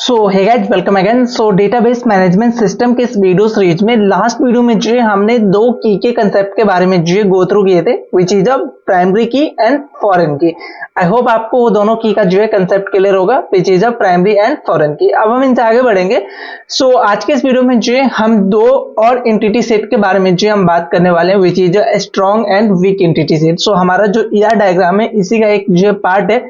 सो hey guys, welcome again. So database management system के इस video series में last video में जो है हमने दो की के कंसेप्ट के बारे में जो है गो थ्रू किए थे, विच इज अ प्राइमरी की एंड फॉरेन की। आई होप आपको वो दोनों की का जो है कंसेप्ट क्लियर होगा, विच is a primary and foreign की। अब हम इनसे आगे बढ़ेंगे। सो आज के इस वीडियो में जो है हम दो और एंटिटी सेट के बारे में जो हम बात करने वाले हैं, which is a strong and weak entity set. So हमारा जो ईआर डायग्राम है इसी का एक जो पार्ट है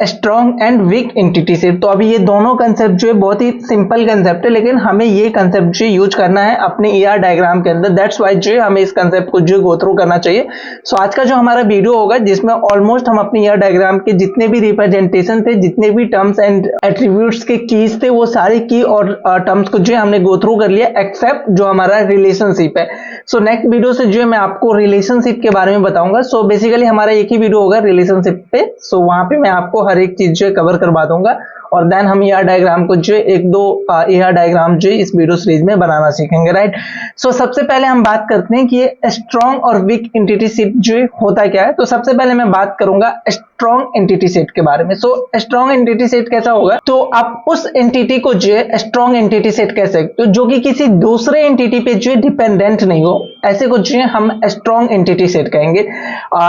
strong and weak entity set. तो अभी ये दोनों कंसेप्ट जो है बहुत ही सिंपल कंसेप्ट है, लेकिन हमें ये कंसेप्ट जो यूज करना है अपने ईआर डायग्राम के अंदर। दैट्स वाई जो है हमें इस कंसेप्ट को जो गो थ्रू करना चाहिए। सो आज का जो हमारा वीडियो होगा जिसमें ऑलमोस्ट हम अपने ईआर डायग्राम के जितने भी रिप्रेजेंटेशन थे, जितने भी टर्म्स एंड एट्रीब्यूट्स के कीज थे, वो सारे की और टर्म्स को जो है हमने गो थ्रू कर लिया, एक्सेप्ट जो हमारा रिलेशनशिप है। सो नेक्स्ट वीडियो से जो है मैं आपको रिलेशनशिप के बारे में बताऊंगा। सो बेसिकली हमारा एक ही वीडियो होगा रिलेशनशिप पे। सो वहां पे मैं आपको हर एक चीज जो है कवर करवा दूंगा और देन हम ईआर डायग्राम को जो एक दो ईआर डायग्राम जो इस वीडियो सीरीज में बनाना सीखेंगे, राइट। सो सबसे पहले हम बात करते हैं कि ये स्ट्रॉन्ग और वीक एंटिटी सेट जो होता क्या है। तो सबसे पहले मैं बात करूंगा स्ट्रॉन्ग एंटिटी सेट के बारे में। सो स्ट्रॉन्ग एंटिटी सेट कैसा होगा, तो आप उस एंटिटी को जो है स्ट्रॉन्ग एंटिटी सेट कह सकते हो जो कि किसी दूसरे एंटिटी पे जो है डिपेंडेंट नहीं हो, ऐसे को जो है हम स्ट्रॉन्ग एंटिटी सेट कहेंगे।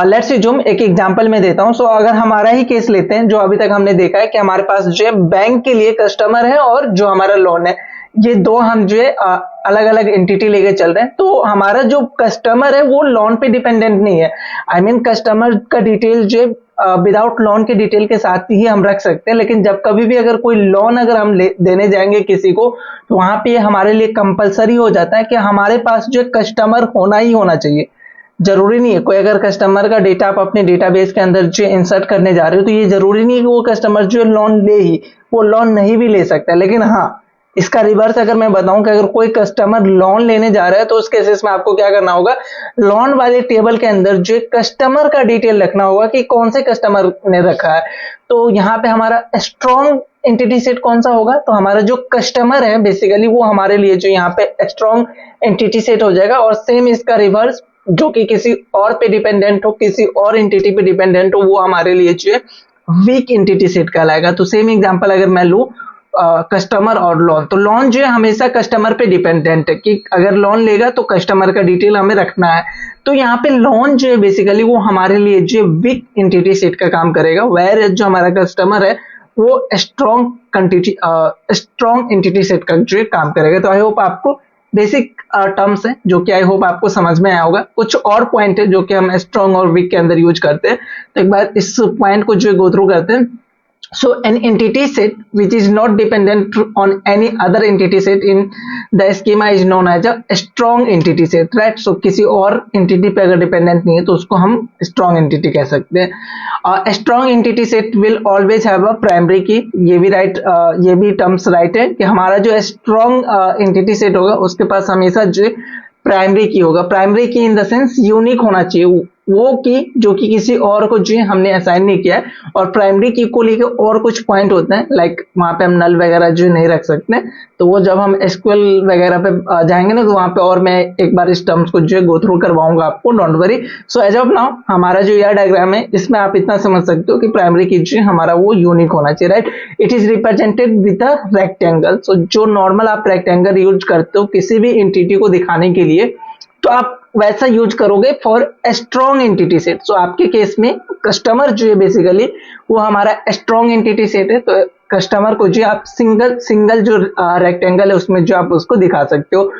लेट्स अज्यूम एक एग्जांपल में देता हूं। सो अगर हमारा ही केस लेते हैं, जो अभी तक हमने देखा है कि हमारे पास जो है बैंक के लिए कस्टमर है और जो हमारा लोन है, ये दो हम जो है अलग अलग एंटिटी लेके चल रहे हैं। तो हमारा जो कस्टमर है वो लोन पे डिपेंडेंट नहीं है। आई मीन कस्टमर का डिटेल जो विदाउट लोन के डिटेल के साथ ही हम रख सकते हैं, लेकिन जब कभी भी अगर कोई लोन अगर हम देने जाएंगे किसी को, तो वहां पे हमारे लिए कंपलसरी हो जाता है कि हमारे पास जो कस्टमर होना ही होना चाहिए। जरूरी नहीं है कोई अगर कस्टमर का डेटा आप अपने डेटाबेस के अंदर जो इंसर्ट करने जा रहे हो, तो ये जरूरी नहीं है कि वो कस्टमर जो लोन ले ही, वो लोन नहीं भी ले सकता है। लेकिन हाँ, इसका रिवर्स अगर मैं बताऊं कि अगर कोई कस्टमर लोन लेने जा रहा है, तो उस केसेस में आपको क्या करना होगा, लोन वाले टेबल के अंदर जो कस्टमर का डिटेल रखना होगा कि कौन से कस्टमर ने रखा है। तो यहाँ पे हमारा स्ट्रॉन्ग एंटिटी सेट कौन सा होगा, तो हमारा जो कस्टमर है बेसिकली वो हमारे लिए जो यहाँ पे स्ट्रॉन्ग एंटिटी सेट हो जाएगा। और सेम इसका रिवर्स, जो कि किसी और पे डिपेंडेंट हो, किसी और एंटिटी पे डिपेंडेंट हो, वो हमारे लिए जो है वीक एंटिटी सेट कहलाएगा। तो सेम एग्जांपल अगर मैं लूं कस्टमर और लोन, तो लोन जो है हमेशा कस्टमर पे डिपेंडेंट है कि अगर लोन लेगा तो कस्टमर का डिटेल हमें रखना है। तो यहाँ पे लोन जो है बेसिकली वो हमारे लिए जो वीक एंटिटी सेट का काम करेगा, वेयर जो हमारा कस्टमर है वो स्ट्रॉन्ग एंटिटी सेट का जो काम करेगा। तो आई होप आपको बेसिक टर्म्स है जो कि आई होप आपको समझ में आया होगा। कुछ और पॉइंट है जो कि हम स्ट्रॉन्ग और वीक के अंदर यूज करते हैं, तो एक बार इस पॉइंट को जो गो थ्रू करते हैं। So an entity set which is not dependent on any other entity set in the schema is known as a strong entity set, right? So किसी और entity पे अगर dependent नहीं है तो उसको हम strong entity कह सकते हैं। A strong entity set will always have a primary key। ये भी right, ये भी terms right है कि हमारा जो strong entity set होगा उसके पास हमेशा जो प्राइमरी की होगा। प्राइमरी की इन द सेंस यूनिक होना चाहिए, वो की जो कि किसी और को जो हमने असाइन नहीं किया है। और प्राइमरी की को लेकर और कुछ पॉइंट होते हैं, लाइक वहां पे हम नल वगैरह जो नहीं रख सकते, तो वो जब हम एसक्यूएल वगैरह पे जाएंगे ना, तो वहां पे और मैं एक बार इस टर्म्स को जो है गो थ्रू करवाऊंगा आपको, don't worry. So as of now हमारा जो ईआर डायग्राम है इसमें आप इतना समझ सकते हो कि प्राइमरी की जो हमारा वो यूनिक होना चाहिए, right. It is represented with a rectangle. So जो नॉर्मल आप रेक्टेंगल यूज करते हो किसी भी एंटिटी को दिखाने के लिए, तो आप वैसा यूज करोगे फॉर स्ट्रॉन्ग एंटिटी सेट। सो आपके केस में कस्टमर जो है बेसिकली वो हमारा स्ट्रॉन्ग एंटिटी सेट है, तो कस्टमर को जो आप सिंगल जो रेक्टेंगल है उसमें जो आप उसको दिखा सकते हो।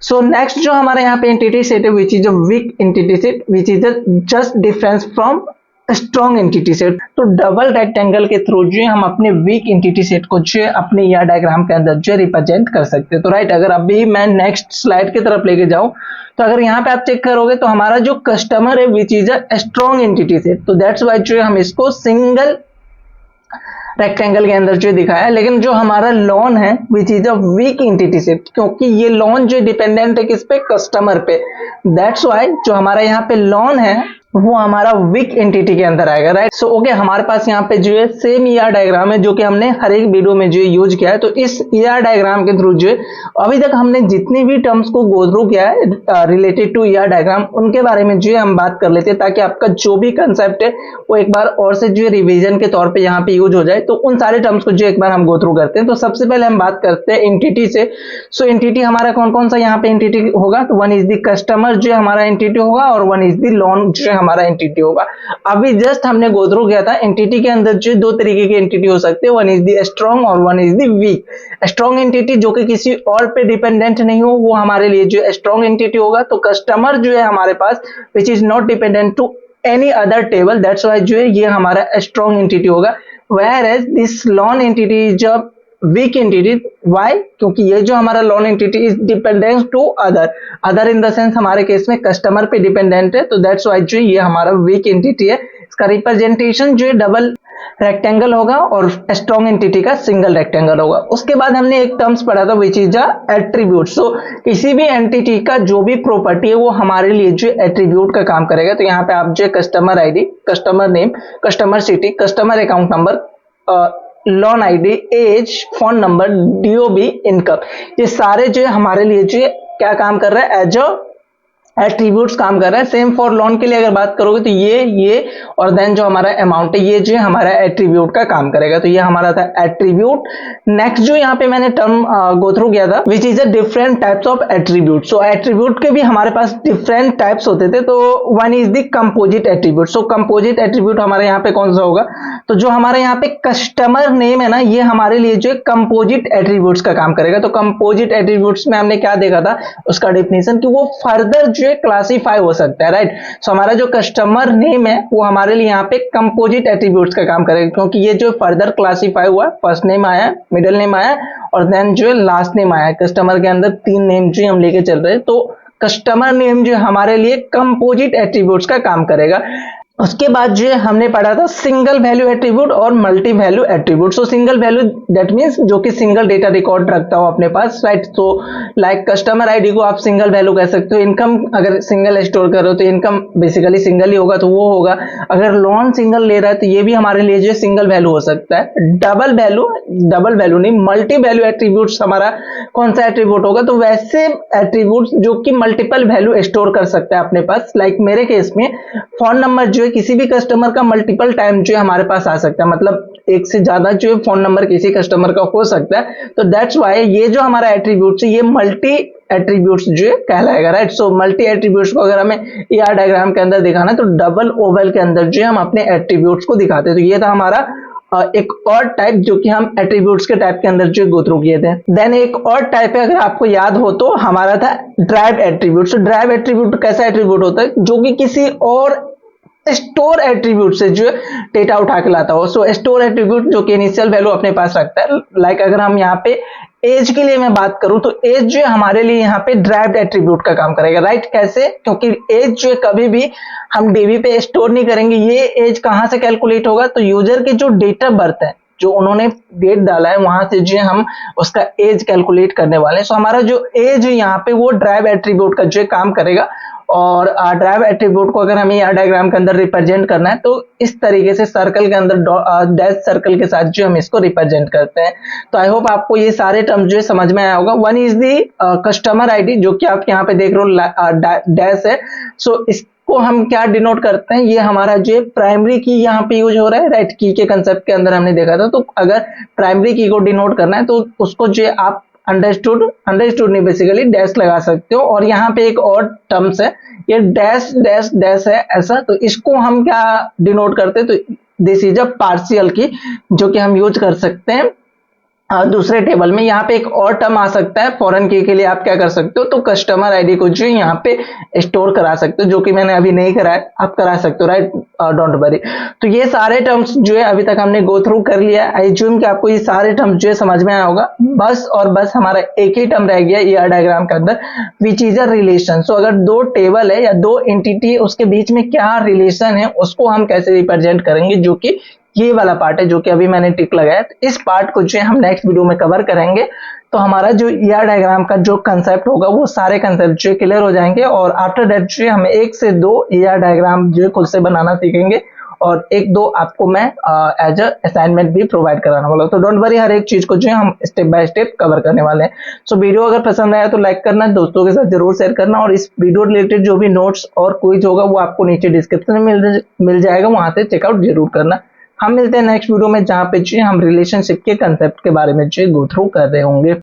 सो नेक्स्ट जो हमारे यहाँ पे एंटिटी सेट है विच is a week entity set, which is a just difference from strong entity set. तो डबल रेक्टेंगल के थ्रू जो हम अपने वीक एंटिटी सेट को जो अपने ईआर डायग्राम के अंदर जो रिप्रेजेंट कर सकते हैं। तो राइट, अगर अभी मैं नेक्स्ट स्लाइड की तरफ लेके जाऊं, तो अगर यहाँ पे आप चेक करोगे तो हमारा जो कस्टमर है विच is a strong entity set, तो दैट्स वाई जो हम इसको सिंगल रेक्टेंगल के अंदर जो दिखाया है। लेकिन जो हमारा लोन है विच is a week entity set, क्योंकि ये लोन जो डिपेंडेंट है किस पे, कस्टमर पे। दैट्स वाई जो हमारा यहाँ पे लोन है वो हमारा वीक एंटिटी के अंदर आएगा, राइट। सो ओके, हमारे पास यहाँ पे जो है सेम ईआर डायग्राम है जो कि हमने हर एक वीडियो में जो यूज किया है। तो इस ईआर डायग्राम के थ्रू जो है अभी तक हमने जितनी भी टर्म्स को गो थ्रू किया है रिलेटेड टू ईआर डायग्राम, उनके बारे में जो है हम बात कर लेते हैं, ताकि आपका जो भी कंसेप्ट है वो एक बार और से जो है रिविजन के तौर पे यहाँ पे यूज हो जाए। तो उन सारे टर्म्स को जो एक बार हम गो थ्रू करते हैं। तो सबसे पहले हम बात करते हैं एंटिटी से। सो एंटिटी हमारा कौन कौन सा यहाँ पे एंटिटी होगा, तो वन इज द कस्टमर जो हमारा एंटिटी होगा, और वन इज द लोन जो हमारा एंटिटी होगा। अभी जस्ट हमने गो थ्रू किया था एंटिटी के अंदर जो दो तरीके की एंटिटी हो सकते हैं, वन इज द स्ट्रॉन्ग और one is the weak. Strong entity जो कि किसी और पे डिपेंडेंट नहीं हो, वो हमारे लिए जो स्ट्रॉन्ग एंटिटी होगा। तो कस्टमर जो है हमारे पास which is not dependent to any other table, that's why जो है ये हमारा स्ट्रॉन्ग एंटिटी होगा। Where as this loan entity जब वीक एंटिटी, वाई, क्योंकि ये जो हमारा loan entity is dependent to other in the sense हमारे केस में कस्टमर पे डिपेंडेंट है। तो दैट्स वाई जो ये हमारा वीक एंटिटी है। इसका रिप्रेजेंटेशन जो है डबल रेक्टेंगल होगा और स्ट्रॉन्ग एंटिटी का सिंगल रेक्टेंगल होगा। उसके बाद हमने एक टर्म्स पढ़ा था विच इज एट्रीब्यूट। सो किसी भी एंटिटी का जो भी प्रॉपर्टी है वो हमारे लिए जो एट्रीब्यूट का काम करेगा। तो यहाँ पे आप जो customer ID, customer name, customer city, customer account number, loan ID, age, phone number, DOB, income, ये सारे जो है हमारे लिए जो क्या काम कर रहा है, एज अ एट्रीब्यूट्स काम कर रहा है। सेम फॉर लोन के लिए अगर बात करोगे तो ये और देन जो हमारा अमाउंट है ये जो हमारा एट्रीब्यूट का काम करेगा। तो ये हमारा था एट्रीब्यूट। नेक्स्ट जो यहाँ पे मैंने टर्म गो थ्रू किया था विच is a different types of attribute. So attribute के भी हमारे पास डिफरेंट टाइप्स होते थे। तो one is the composite attribute. So composite attribute हमारे यहाँ पे कौन सा होगा, तो जो हमारे यहाँ पे कस्टमर नेम है ना, ये हमारे लिए जो कंपोजिट एट्रीब्यूट्स का काम करेगा। तो कंपोजिट एट्रीब्यूट्स में हमने क्या देखा था, उसका डेफिनेशन कि वो फर्दर जो क्लासीफाई हो सकता है, राइट। सो हमारा जो कस्टमर नेम है वो हमारे लिए यहाँ पे कंपोजिट एट्रीब्यूट्स का काम करेगा, क्योंकि ये जो फर्दर क्लासीफाई हुआ, फर्स्ट नेम आया, मिडिल नेम आया और देन जो लास्ट नेम आया। कस्टमर के अंदर 3 नेम जो हम लेके चल रहे हैं, तो कस्टमर नेम जो हमारे लिए कंपोजिट एट्रीब्यूट्स का काम करेगा। उसके बाद जो हमने पढ़ा था सिंगल वैल्यू एट्रीब्यूट और multi value attribute. So single value that means जो कि सिंगल डेटा रिकॉर्ड रखता हो अपने पास, राइट। तो लाइक कस्टमर आईडी को आप सिंगल वैल्यू कह सकते हो। इनकम अगर सिंगल स्टोर कर रहे हो तो इनकम बेसिकली सिंगल ही होगा, तो वो होगा। अगर लोन सिंगल ले रहा है तो ये भी हमारे लिए जो सिंगल वैल्यू हो सकता है। डबल वैल्यू नहीं, मल्टी वैल्यू एट्रीब्यूट हमारा कौन सा एट्रीब्यूट होगा, तो वैसे एट्रीब्यूट जो कि मल्टीपल वैल्यू स्टोर कर सकता है अपने पास। लाइक मेरे केस में फोन नंबर जो किसी भी कस्टमर का मल्टीपल टाइम जो है हमारे पास आ सकता है, मतलब एक से ज्यादा जो है फोन नंबर किसी कस्टमर का हो सकता है। तो दैट्स वाई ये जो हमारा एट्रीब्यूट्स है ये मल्टी एट्रीब्यूट्स जो है कहलाएगा, राइट। सो मल्टी एट्रीब्यूट्स को अगर हमें ईआर डायग्राम के अंदर दिखाना है तो डबल ओवल के अंदर जो है हम अपने एट्रीब्यूट्स को दिखाते हैं। तो ये था हमारा एक और टाइप जो कि हम एट्रीब्यूट्स के टाइप के अंदर जो गो थ्रू किए थे। देन एक और टाइप है, अगर आपको याद हो तो, हमारा था ड्राइव एट्रीब्यूट। सो ड्राइव एट्रीब्यूट कैसा एट्रीब्यूट होता है, जो कि किसी और स्टोर एट्रीब्यूट से जो डेटा उठा के लाता हो। सो स्टोर एट्रीब्यूट जो कि इनिशियल वैल्यू अपने पास रखता है। लाइक अगर हम यहाँ पे एज के लिए मैं बात करूं तो एज जो है हमारे लिए यहाँ पे ड्राइव्ड एट्रीब्यूट का काम करेगा, राइट। कैसे, क्योंकि एज जो है कभी भी हम डीबी पे स्टोर नहीं करेंगे। ये एज कहां से कैलकुलेट होगा, तो यूजर के जो डेट ऑफ बर्थ है, जो उन्होंने डेट डाला है, वहां से जो हम उसका एज कैलकुलेट करने वाले हैं। सो हमारा जो एज है यहाँ पे वो ड्राइव एट्रीब्यूट का जो काम करेगा। और ड्राइव एट्रीब्यूट को अगर हमें यहाँ डायग्राम के अंदर रिप्रेजेंट करना है तो इस तरीके से सर्कल के अंदर डैश सर्कल के साथ जो हम इसको रिप्रेजेंट करते हैं। तो आई होप आपको ये सारे टर्म जो समझ में आया होगा। One is the customer ID जो कि आप यहाँ पे देख रहे हो डैश है। सो इसको हम क्या डिनोट करते हैं, ये हमारा जो प्राइमरी की यहाँ पे यूज हो रहा है, राइट। की के कंसेप्ट के अंदर हमने देखा था। तो अगर प्राइमरी की को डिनोट करना है तो उसको जो आप अंडरस्टूड नहीं, बेसिकली डैश लगा सकते हो। और यहाँ पे एक और टर्म्स है, ये डैश डैश डैश है ऐसा, तो इसको हम क्या डिनोट करते हैं, तो दिस इज अ पार्शियल की जो कि हम यूज कर सकते हैं दूसरे टेबल में। यहाँ पे एक और टर्म आ सकता है फॉरेन की के लिए, आप क्या कर सकते हो, तो कस्टमर आईडी को जो यहाँ पे स्टोर करा सकते हो, जो कि मैंने अभी नहीं करा है, आप करा सकते हो, राइट। Don't worry. तो ये सारे टर्म्स जो है अभी तक हमने गो थ्रू कर लिया। आई ज्यूम कि आपको ये सारे टर्म्स जो है समझ में आया होगा। बस और बस हमारा एक ही टर्म रह गया ईआर डायग्राम के अंदर, विच इज अ रिलेशन। सो अगर दो टेबल है या दो एंटिटी है, उसके बीच में क्या रिलेशन है, उसको हम कैसे रिप्रेजेंट करेंगे, जो कि ये वाला पार्ट है जो कि अभी मैंने टिक लगाया, तो इस पार्ट को जो है हम नेक्स्ट वीडियो में कवर करेंगे। तो हमारा जो ईआर डायग्राम का जो कंसेप्ट होगा वो सारे कंसेप्ट जो क्लियर हो जाएंगे, और आफ्टर दैट जो है हम 1 से 2 ईआर डायग्राम जो खुद से बनाना सीखेंगे, और 1-2 आपको मैं एज अ असाइनमेंट भी प्रोवाइड कराने वाला हूँ। तो डोंट वरी, हर एक चीज को जो है हम स्टेप बाय स्टेप कवर करने वाले हैं। सो वीडियो अगर पसंद आया तो लाइक करना, दोस्तों के साथ जरूर शेयर करना, और इस वीडियो रिलेटेड जो भी नोट्स और क्विज होगा वो आपको नीचे डिस्क्रिप्शन में मिल जाएगा, वहां से चेकआउट जरूर करना। हम मिलते हैं नेक्स्ट वीडियो में, जहां पे जो हम रिलेशनशिप के कंसेप्ट के बारे में जो गो थ्रू कर रहे होंगे।